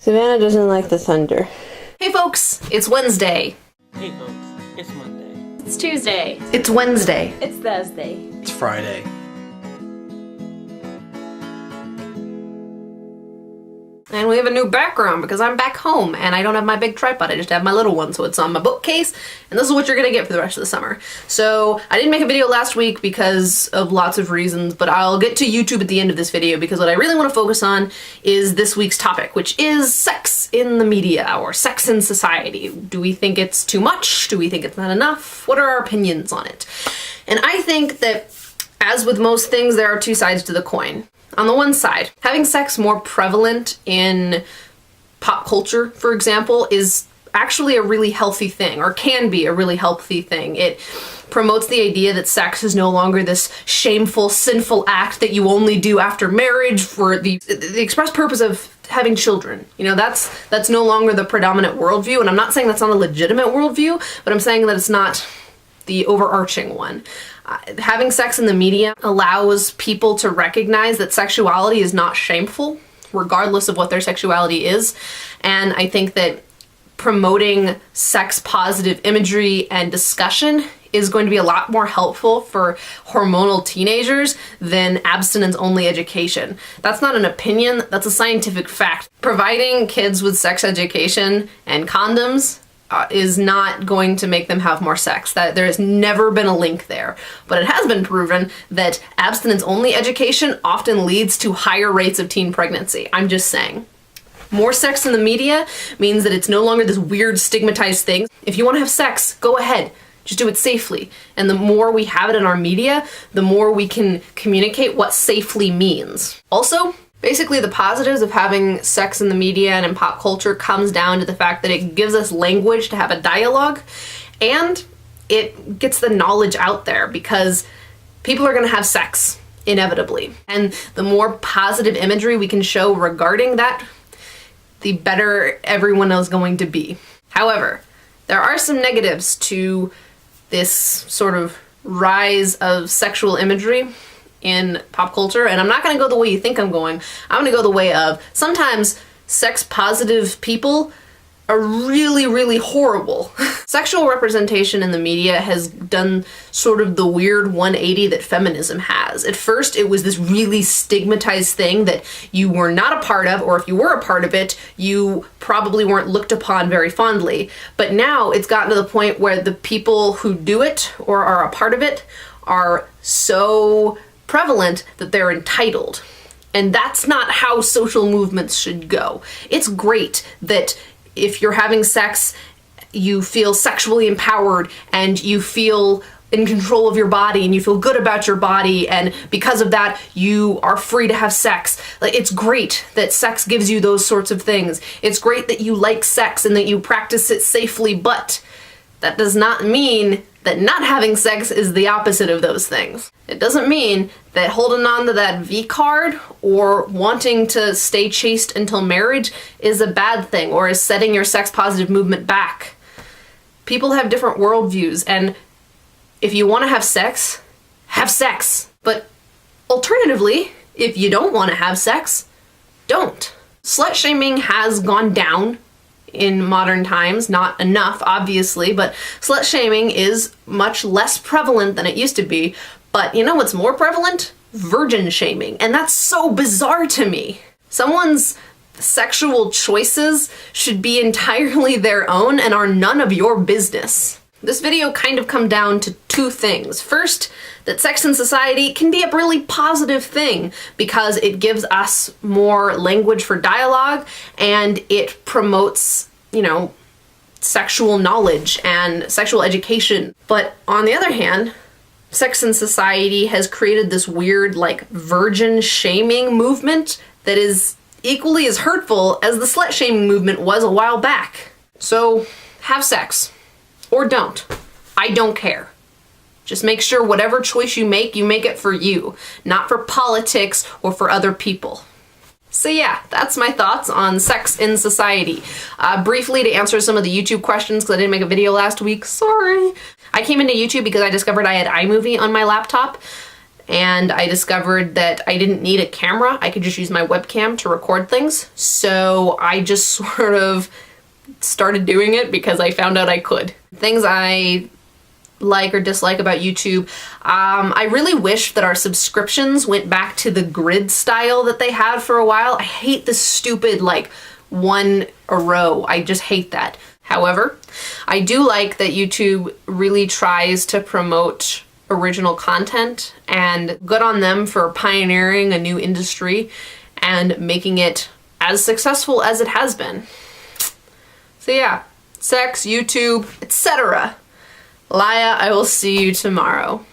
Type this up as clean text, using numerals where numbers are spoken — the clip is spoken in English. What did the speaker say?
Savannah doesn't like the thunder. Hey folks, it's Wednesday. Hey folks, it's Monday. It's Tuesday. It's Wednesday. It's Thursday. It's Friday. And we have a new background because I'm back home and I don't have my big tripod, I just have my little one, so it's on my bookcase, and this is what you're gonna get for the rest of the summer. So I didn't make a video last week because of lots of reasons, but I'll get to YouTube at the end of this video because what I really want to focus on is this week's topic, which is sex in the media or sex in society. Do we think it's too much? Do we think it's not enough? What are our opinions on it? And I think that, as with most things, there are two sides to the coin. On the one side, having sex more prevalent in pop culture, for example, is actually a really healthy thing, or can be a really healthy thing. It promotes the idea that sex is no longer this shameful, sinful act that you only do after marriage for the express purpose of having children. You know, that's no longer the predominant worldview, and I'm not saying that's not a legitimate worldview, but I'm saying that it's not the overarching one. Having sex in the media allows people to recognize that sexuality is not shameful, regardless of what their sexuality is. And I think that promoting sex-positive imagery and discussion is going to be a lot more helpful for hormonal teenagers than abstinence-only education. That's not an opinion, that's a scientific fact. Providing kids with sex education and condoms is not going to make them have more sex. That there has never been a link there. But it has been proven that abstinence-only education often leads to higher rates of teen pregnancy. I'm just saying. More sex in the media means that it's no longer this weird stigmatized thing. If you want to have sex, go ahead. Just do it safely. And the more we have it in our media, the more we can communicate what safely means. Also, basically, the positives of having sex in the media and in pop culture comes down to the fact that it gives us language to have a dialogue, and it gets the knowledge out there because people are going to have sex, inevitably. And the more positive imagery we can show regarding that, the better everyone is going to be. However, there are some negatives to this sort of rise of sexual imagery in pop culture, and I'm not going to go the way you think I'm going. I'm going to go the way of sometimes sex-positive people are really, really horrible. Sexual representation in the media has done sort of the weird 180 that feminism has. At first, it was this really stigmatized thing that you were not a part of, or if you were a part of it, you probably weren't looked upon very fondly. But now it's gotten to the point where the people who do it or are a part of it are so prevalent that they're entitled. And that's not how social movements should go. It's great that if you're having sex, you feel sexually empowered and you feel in control of your body and you feel good about your body, and because of that you are free to have sex. Like, it's great that sex gives you those sorts of things. It's great that you like sex and that you practice it safely, but that does not mean that not having sex is the opposite of those things. It doesn't mean that holding on to that V card or wanting to stay chaste until marriage is a bad thing or is setting your sex-positive movement back. People have different worldviews, and if you want to have sex, have sex. But alternatively, if you don't want to have sex, don't. Slut shaming has gone down in modern times, not enough, obviously, but slut shaming is much less prevalent than it used to be. But you know what's more prevalent? Virgin shaming. And that's so bizarre to me. Someone's sexual choices should be entirely their own and are none of your business. This video kind of come down to two things. First, that sex in society can be a really positive thing because it gives us more language for dialogue and it promotes, you know, sexual knowledge and sexual education. But on the other hand, sex in society has created this weird, like, virgin shaming movement that is equally as hurtful as the slut shaming movement was a while back. So, have sex. Or don't. I don't care. Just make sure whatever choice you make it for you, not for politics or for other people. So yeah, that's my thoughts on sex in society. Briefly, to answer some of the YouTube questions, because I didn't make a video last week, sorry. I came into YouTube because I discovered I had iMovie on my laptop, and I discovered that I didn't need a camera. I could just use my webcam to record things. So I just sort of started doing it because I found out I could. Things I like or dislike about YouTube. I really wish that our subscriptions went back to the grid style that they had for a while. I hate the stupid like one a row. I just hate that. However, I do like that YouTube really tries to promote original content, and good on them for pioneering a new industry and making it as successful as it has been. So yeah, sex, YouTube, etc. Laya, I will see you tomorrow.